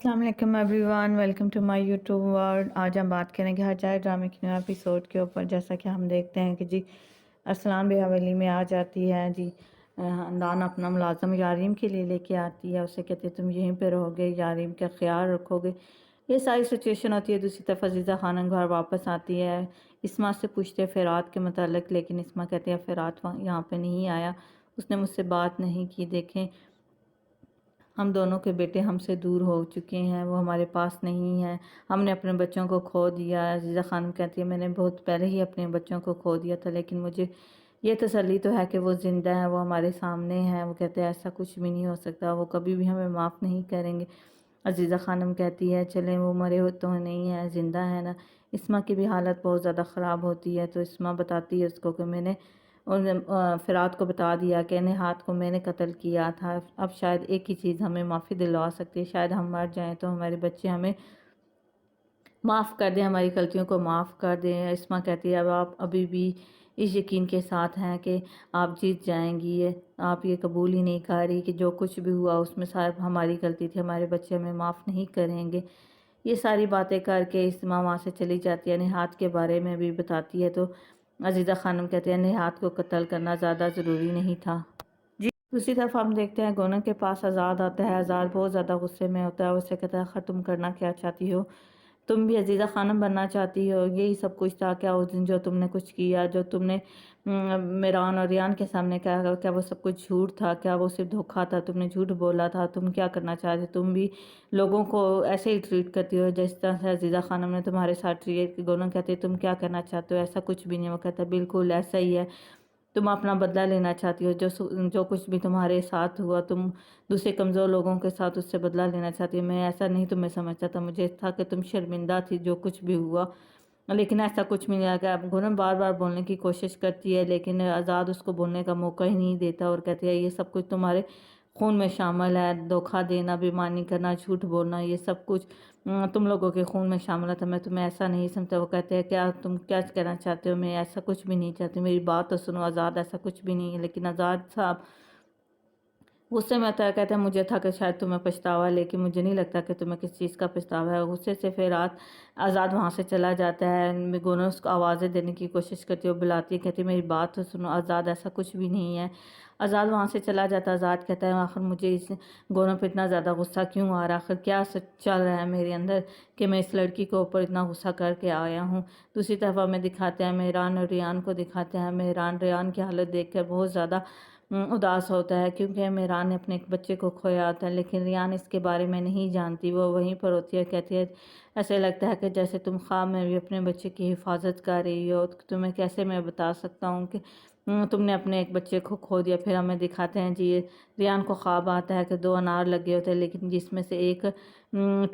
अस्सलाम वालेकुम everyone, welcome to my YouTube world. आज हम बात करेंगे हर जाए ड्रामे के नए एपिसोड के ऊपर। जैसा कि हम देखते हैं कि जी अरसलान भी हवेली में आ जाती है। जी दान अपना मुलाजम यारीम के लिए लेके आती है। उसे कहती है तुम यहीं पे रहोगे, यारीम का ख्याल रखोगे। ये सारी सिचुएशन होती है। दूसरी तरफ अजीज़ा खानम घर वापस आती है। इस्मा से पूछते हैं फ़िरात के मतलब, लेकिन इस्मा कहती है फ़िरात यहाँ पे नहीं आया, उसने मुझसे बात नहीं की। देखें हम दोनों के बेटे हमसे दूर हो चुके हैं, वो हमारे पास नहीं है, हमने अपने बच्चों को खो दिया। अजीज़ा खानम कहती है मैंने बहुत पहले ही अपने बच्चों को खो दिया था, लेकिन मुझे ये तसल्ली तो है कि वो ज़िंदा है, वो हमारे सामने है। वो कहते हैं ऐसा कुछ भी नहीं हो सकता, वो कभी भी हमें माफ़ नहीं करेंगे। अजीज़ा खानम कहती है चलें वो मरे हो तो नहीं है, ज़िंदा है ना। इस्मा की भी हालत बहुत ज़्यादा ख़राब होती है, तो इस्मा बताती है उसको कि मैंने और फ़िरात को बता दिया कि निहात को मैंने कत्ल किया था। अब शायद एक ही चीज़ हमें माफ़ी दिलवा सकती है, शायद हम मर जाएं तो हमारे बच्चे हमें माफ़ कर दें, हमारी गलतियों को माफ़ कर दें। इस्मा कहती है अब आप अभी भी इस यकीन के साथ हैं कि आप जीत जाएंगी, आप ये कबूल ही नहीं कर रही कि जो कुछ भी हुआ उसमें सारा हमारी गलती थी, हमारे बच्चे हमें माफ़ नहीं करेंगे। ये सारी बातें करके इस्मा वहाँ से चली जाती है। निहात के बारे में भी बताती है, तो अजीज़ा खानम कहते हैं निहात को कत्ल करना ज़्यादा ज़रूरी नहीं था। जी दूसरी तरफ हम देखते हैं गोना के पास आज़ाद आता है। आज़ाद बहुत ज़्यादा गुस्से में होता है। उसे कहता है आखिर तुम करना क्या चाहती हो, तुम भी अजीज़ा खानम बनना चाहती हो, यही सब कुछ था क्या उस दिन जो तुमने कुछ किया, जो तुमने मेरान और रियान के सामने कहा, क्या वो सब कुछ झूठ था, क्या वो सिर्फ धोखा था, तुमने झूठ बोला था, तुम क्या करना चाहते, तुम भी लोगों को ऐसे ही ट्रीट करती हो जिस तरह से अजीज़ा खानम ने तुम्हारे साथ ट्रीट। दोनों कहते तुम क्या करना चाहते हो, ऐसा कुछ भी नहीं। वो कहता बिल्कुल ऐसा ही है, तुम अपना बदला लेना चाहती हो, जो कुछ भी तुम्हारे साथ हुआ, तुम दूसरे कमज़ोर लोगों के साथ उससे बदला लेना चाहती हो। मैं ऐसा नहीं तुम्हें समझता था, मुझे था कि तुम शर्मिंदा थी जो कुछ भी हुआ, लेकिन ऐसा कुछ भी नहीं लगा। गुनम बार बार बोलने की कोशिश करती है, लेकिन आज़ाद उसको बोलने का मौका ही नहीं देता और कहती है ये सब कुछ तुम्हारे खून में शामिल है, धोखा देना, बेईमानी करना, झूठ बोलना, ये सब कुछ तुम लोगों के खून में शामिल था। मैं तुम्हें ऐसा नहीं समझता। वो कहते हैं क्या तुम क्या कहना चाहते हो, मैं ऐसा कुछ भी नहीं चाहती, मेरी बात तो सुनो आज़ाद, ऐसा कुछ भी नहीं है। लेकिन आज़ाद साहब गुस्से में आता है, कहता है मुझे था कि शायद तुम्हें पछतावा है, लेकिन मुझे नहीं लगता कि तुम्हें किस चीज़ का पछतावा है। गुस्से से फिर रात आज़ाद वहाँ से चला जाता है। गोनो उसको आवाज़ें देने की कोशिश करती है, वो बुलाती है, कहती है मेरी बात तो सुनो आज़ाद, ऐसा कुछ भी नहीं है। आज़ाद वहाँ से चला जाता है। आज़ाद कहता है आखिर मुझे इस गोनो पर इतना ज़्यादा गुस्सा क्यों आ रहा है, आखिर क्या चल रहा है मेरे अंदर कि मैं इस लड़की के ऊपर इतना गुस्सा करके आया हूँ। दूसरी तरफ हमें दिखाते हैं मेहरान और रियान को दिखाते हैं। मेहरान रियान की हालत देख कर बहुत ज़्यादा उदास होता है, क्योंकि मेहरान ने अपने एक बच्चे को खोया होता है, लेकिन रियान इसके बारे में नहीं जानती। वो वहीं पर होती है, कहती है ऐसे लगता है कि जैसे तुम ख्वाब में भी अपने बच्चे की हिफाजत कर रही हो, तो तुम्हें कैसे मैं बता सकता हूँ कि तुमने अपने एक बच्चे को खो दिया। फिर हमें दिखाते हैं जी रियान को ख्वाब आता है कि दो अनार लगे होते हैं, लेकिन जिसमें से एक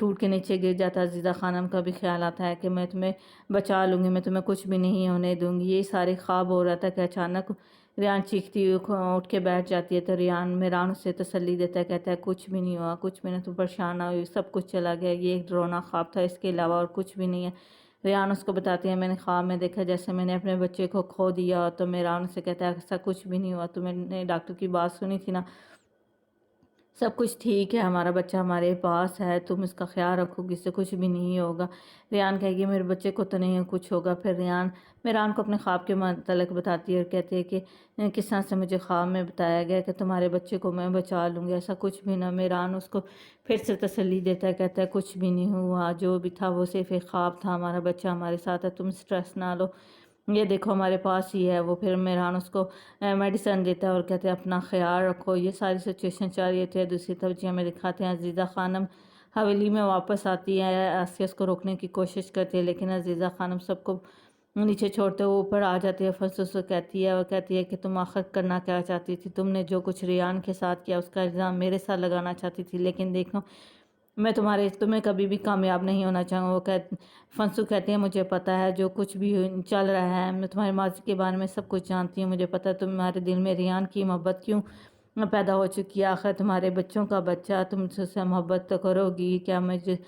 टूट के नीचे गिर जाता है। अजीज़ा खानम का भी ख्याल आता है कि मैं तुम्हें बचा लूँगी, मैं तुम्हें कुछ भी नहीं होने दूँगी। ये सारे ख्वाब हो रहा था कि अचानक रियान चीखती हुई उठ के बैठ जाती है, तो मेरान उससे तसल्ली देता है, कहता है कुछ भी नहीं हुआ, कुछ भी नहीं, तुम परेशान ना हुई, सब कुछ चला गया, ये एक डरावना ख्वाब था, इसके अलावा और कुछ भी नहीं है। रियान उसको बताती है मैंने ख्वाब में देखा जैसे मैंने अपने बच्चे को खो दिया। तो मेरान उससे कहता है ऐसा कुछ भी नहीं हुआ, तुमने डॉक्टर की बात सुनी थी ना, सब कुछ ठीक है, हमारा बच्चा हमारे पास है, तुम इसका ख्याल रखोगी, इससे कुछ भी नहीं होगा। रियान कहेगी मेरे बच्चे को तो नहीं कुछ होगा। फिर रियान मेरान को अपने ख्वाब के मतलब बताती है और कहती है कि किस तरह से मुझे ख्वाब में बताया गया कि तुम्हारे बच्चे को मैं बचा लूँगी, ऐसा कुछ भी ना। मेरान उसको फिर से तसल्ली देता है, कहता है कुछ भी नहीं हुआ, जो भी था वो सिर्फ एक ख्वाब था, हमारा बच्चा हमारे साथ है, तुम स्ट्रेस ना लो, ये देखो हमारे पास ही है। वो फिर मेहरान उसको मेडिसन देता है और कहते हैं अपना ख्याल रखो। ये सारी सिचुएशन चल रही थी। दूसरी तरफ जी हमें दिखाते हैं अजीज़ा खानम हवेली में वापस आती है। आसिया उसको रोकने की कोशिश करती है, लेकिन अजीज़ा खानम सबको नीचे छोड़ते हुए ऊपर आ जाती है। फंस उसको कहती है और कहती है कि तुम आखिर करना क्या चाहती थी, तुमने जो कुछ रियान के साथ किया उसका इल्ज़ाम मेरे साथ लगाना चाहती थी, लेकिन देखो मैं तुम्हें कभी भी कामयाब नहीं होना चाहूँगा। फंसू कहती है मुझे पता है जो कुछ भी चल रहा है, मैं तुम्हारे माजी के बारे में सब कुछ जानती हूँ, मुझे पता है तुम्हारे दिल में रियान की मोहब्बत क्यों पैदा हो चुकी है, आखिर तुम्हारे बच्चों का बच्चा, तुम उससे मोहब्बत तो करोगी क्या, मुझे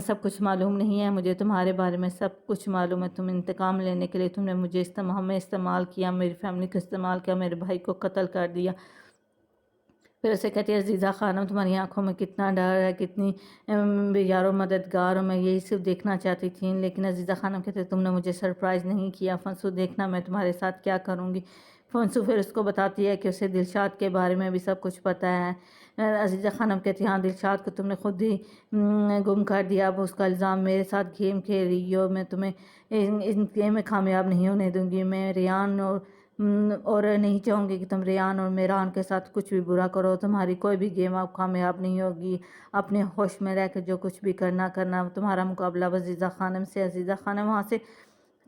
सब कुछ मालूम नहीं है, मुझे तुम्हारे बारे में सब कुछ मालूम है। तुम इंतकाम लेने के लिए तुमने हमें इस्तेमाल किया, मेरी फैमिली को इस्तेमाल किया, मेरे भाई को कत्ल कर दिया, پھر اسے کہتی ہے عزیزہ خانم تمہاری آنکھوں میں کتنا ڈر ہے، کتنی یار و مددگار ہوں، میں یہی صرف دیکھنا چاہتی تھی، لیکن عزیزہ خانم کہتے تم نے مجھے سرپرائز نہیں کیا، فنسو دیکھنا میں تمہارے ساتھ کیا کروں گی۔ فنسو پھر اس کو بتاتی ہے کہ اسے دلشاد کے بارے میں بھی سب کچھ پتہ ہے۔ عزیزہ خانم کہتی ہے ہاں دلشاد کو تم نے خود ہی گم کر دیا، اب اس کا الزام میرے ساتھ گیم کھیل رہی ہو، میں تمہیں ان گیم میں کامیاب نہیں ہونے دوں گی، میں ریان اور نہیں چاہوں گی کہ تم ریان اور میران کے ساتھ کچھ بھی برا کرو، تمہاری کوئی بھی گیم اب کامیاب نہیں ہوگی، اپنے ہوش میں رہ کے جو کچھ بھی کرنا تمہارا مقابلہ عزیزہ خانم سے۔ عزیزہ خانم وہاں سے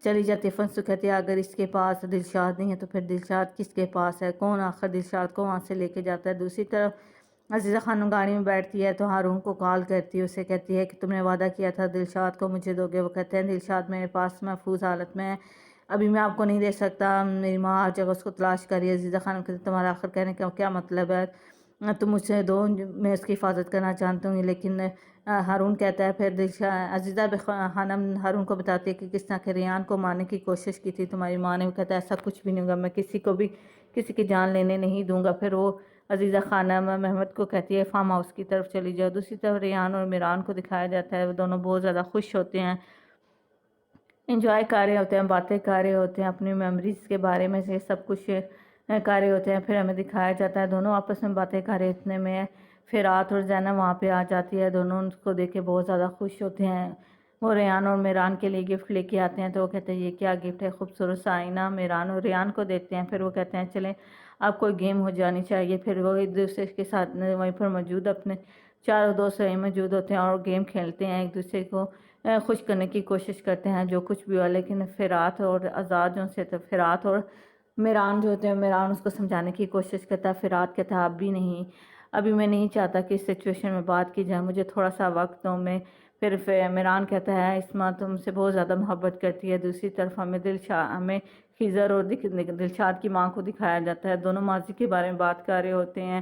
چلی جاتی ہے۔ فنسو کہتی ہے اگر اس کے پاس دلشاد نہیں ہے تو پھر دلشاد کس کے پاس ہے، کون آخر دلشاد کو وہاں سے لے کے جاتا ہے۔ دوسری طرف عزیزہ خانم گاڑی میں بیٹھتی ہے تو ہارون کو کال کرتی ہے، اسے کہتی ہے کہ تم نے وعدہ کیا تھا دلشاد کو مجھے دو گے، وہ کہتے ہیں دلشاد میرے پاس محفوظ حالت میں ہے، ابھی میں آپ کو نہیں دے سکتا، میری ماں ہر جگہ اس کو تلاش کر رہی ہے۔ عزیزہ خانم کہتی تمہارا آخر کہنے کا کیا مطلب ہے، تم مجھ سے دو، میں اس کی حفاظت کرنا چاہتا ہوں، لیکن ہارون کہتا ہے پھر عزیزہ خانم ہارون کو بتاتی ہے کہ کس طرح کے ریان کو مارنے کی کوشش کی تھی تمہاری ماں نے، وہ کہتا ہے ایسا کچھ بھی نہیں ہوگا، میں کسی کو بھی کسی کی جان لینے نہیں دوں گا۔ پھر وہ عزیزہ خانم محمد کو کہتی ہے فارم ہاؤس کی طرف چلی جاؤ۔ دوسری طرف ریان اور میران کو دکھایا جاتا ہے، وہ دونوں بہت زیادہ خوش ہوتے ہیں، انجوائے کر رہے ہوتے ہیں، باتیں کر رہے ہوتے ہیں، اپنی میموریز کے بارے میں سے سب کچھ کر رہے ہوتے ہیں۔ پھر ہمیں دکھایا جاتا ہے دونوں آپس میں باتیں کر رہے اتنے میں فرات اور زینب وہاں پہ آ جاتی ہے، دونوں ان کو دیکھ کے بہت زیادہ خوش ہوتے ہیں، وہ ریان اور میران کے لیے گفٹ لے کے آتے ہیں، تو وہ کہتے ہیں یہ کیا گفٹ ہے، خوبصورت سا آئینہ میران اور ریان کو دیتے ہیں۔ پھر وہ کہتے ہیں چلیں اب کوئی گیم ہو جانی چاہیے، پھر وہ ایک دوسرے کے ساتھ وہیں پر موجود اپنے چاروں دوست وہیں موجود ہوتے ہیں اور گیم کھیلتے ہیں، ایک دوسرے کو خوش کرنے کی کوشش کرتے ہیں جو کچھ بھی ہوا، لیکن فرات اور آزاد جو سے تو فرات اور میران جو ہوتے ہیں، میران اس کو سمجھانے کی کوشش کرتا ہے، فرات کہتا ہے اب بھی نہیں، ابھی میں نہیں چاہتا کہ اس سچویشن میں بات کی جائے، مجھے تھوڑا سا وقت دو میں۔ پھر میران کہتا ہے اسما تم سے بہت زیادہ محبت کرتی ہے۔ دوسری طرف ہمیں خضر اور دلشاد کی ماں کو دکھایا جاتا ہے، دونوں ماضی کے بارے میں بات کر رہے ہوتے ہیں۔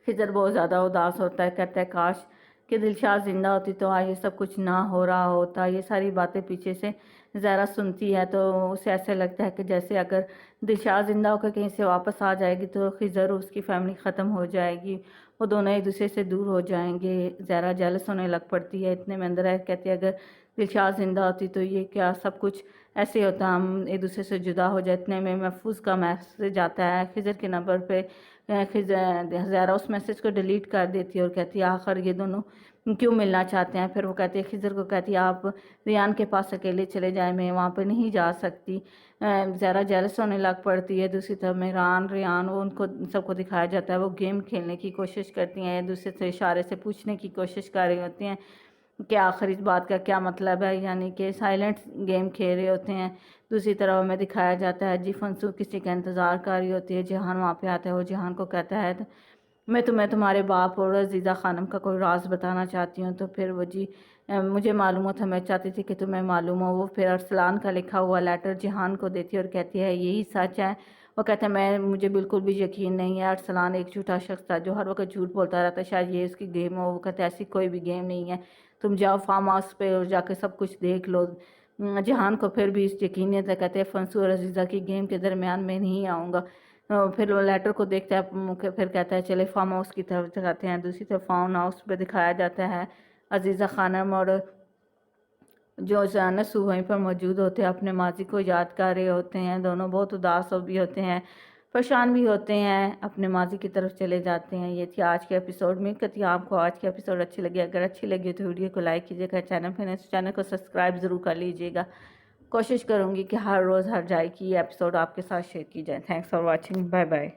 خضر بہت زیادہ اداس ہوتا ہے، کہتا ہے کاش کہ دلشاد زندہ ہوتی تو آج یہ سب کچھ نہ ہو رہا ہوتا۔ یہ ساری باتیں پیچھے سے زہرا سنتی ہے تو اسے ایسے لگتا ہے کہ جیسے اگر دلشاد زندہ ہو کر کہیں سے واپس آ جائے گی تو خضر اور اس کی فیملی ختم ہو جائے گی، وہ دونوں ایک دوسرے سے دور ہو جائیں گے۔ زہرا جیلس ہونے لگ پڑتی ہے، اتنے میں اندر ہے کہتی ہے اگر دلشاد زندہ ہوتی تو یہ کیا سب کچھ ایسے ہوتا، ہم ایک دوسرے سے جدا ہو جائے۔ اتنے میں محفوظ کا میسج آتا ہے خضر کے نمبر پہ، زہرا اس میسج کو ڈیلیٹ کر دیتی ہے اور کہتی ہے آخر یہ دونوں کیوں ملنا چاہتے ہیں۔ پھر وہ کہتی ہے خضر کو کہتی ہے آپ ریان کے پاس اکیلے چلے جائیں، میں وہاں پہ نہیں جا سکتی۔ زہرا جیلس ہونے لگ پڑتی ہے۔ دوسری طرف ریان ان کو سب کو دکھایا جاتا ہے، وہ گیم کھیلنے کی کوشش کرتی ہیں، ایک دوسرے سے اشارے سے پوچھنے کی کوشش کر رہی ہوتی ہیں کہ آخر اس بات کا کیا مطلب ہے، یعنی کہ سائلنٹ گیم کھیل رہے ہوتے ہیں۔ دوسری طرف ہمیں دکھایا جاتا ہے فنسو کسی کا انتظار کر رہی ہوتی ہے، جہان وہاں پہ آتا ہے، وہ جہان کو کہتا ہے میں تمہیں تمہارے باپ اور عزیزہ خانم کا کوئی راز بتانا چاہتی ہوں، تو پھر وہ مجھے معلوم تھا، میں چاہتی تھی کہ تمہیں معلوم ہو۔ وہ پھر ارسلان کا لکھا ہوا لیٹر جہان کو دیتی ہے اور کہتی ہے یہی سچ ہے، وہ کہتا ہے مجھے بالکل بھی یقین نہیں ہے، ارسلان ایک جھوٹا شخص تھا جو ہر وقت جھوٹ بولتا رہتا ہے، شاید یہ اس کی گیم ہو۔ وہ کہتا ہے ایسی کوئی بھی گیم نہیں ہے، تم جاؤ فارم ہاؤس پہ اور جا کے سب کچھ دیکھ لو۔ جہان کو پھر بھی اس یقینیت ہے، کہتے ہیں فنسو اور عزیزہ کی گیم کے درمیان میں نہیں آؤں گا۔ پھر وہ لیٹر کو دیکھتا ہے، پھر کہتا ہے چلے فارم ہاؤس کی طرف جاتے ہیں۔ دوسری طرف فارم ہاؤس پہ دکھایا جاتا ہے عزیزہ خانم اور جو نسو وہیں پر موجود ہوتے ہیں، اپنے ماضی کو یاد کر رہے ہوتے ہیں، دونوں بہت اداس بھی ہوتے ہیں، پریشان بھی ہوتے ہیں، اپنے ماضی کی طرف چلے جاتے ہیں۔ یہ تھی آج کے ایپیسوڈ میں، کہتی آپ کو آج کے ایپیسوڈ اچھی لگی، اگر اچھی لگی تو ویڈیو کو لائک کیجیے گا، چینل کو سبسکرائب ضرور کر لیجیے گا۔ کوشش کروں گی کہ ہر روز ہر جائے کی یہ ایپیسوڈ آپ کے ساتھ شیئر کی جائے۔ Thanks for watching, bye bye.